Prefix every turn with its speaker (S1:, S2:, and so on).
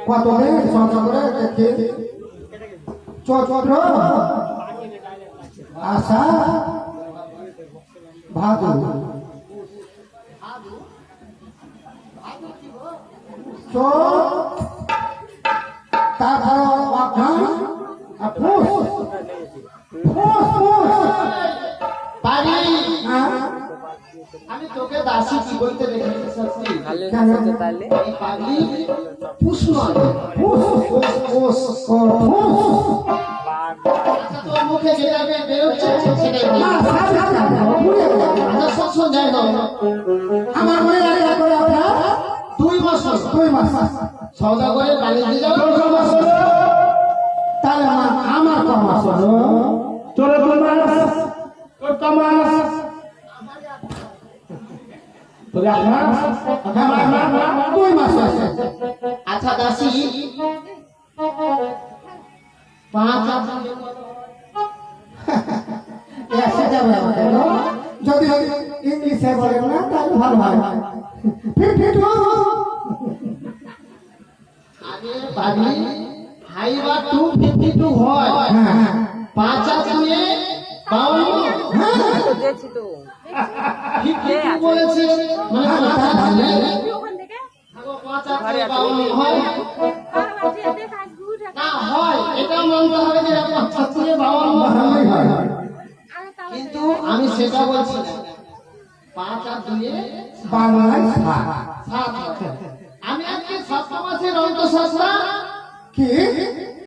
S1: কতদিন সংসারে দেখে চৈত্র আষাঢ় ভাদর তারপর অঘ্রাণ আর পৌষ
S2: আমি তোকে দাসী কি বলতে দেখেছি সত্যি পাগলি পুষ নয় তোর মুখে যেটা বেরোচ্ছে সেটাই সবসময় যাই
S1: আমার মনে লাগে আপনার
S2: 2 মাস সৌদা করে বাড়িতে যাও
S1: তাহলে আমার কমাস
S3: তোর কমাস
S2: আচ্ছা দাসী 5
S1: যদি ইংলিশে বলেন না তাহলে ভালো হয়
S2: আগে বাড়ি হাইবা 252 হয় 5 আর 2 এ 52
S4: দেখছি তো
S2: বলেছে মানে কথা বলে আগো 5 আর 2 52 হয় না হয় এটা মানতে হবে যে 5 আর 2 এ 52 হয় কিন্তু আমি সেটা বলছি না 5 আর 2 এ
S1: বাংলায়
S2: 7 আমি আজকে 7 মাসের অন্তঃশাস্ত্র
S1: কি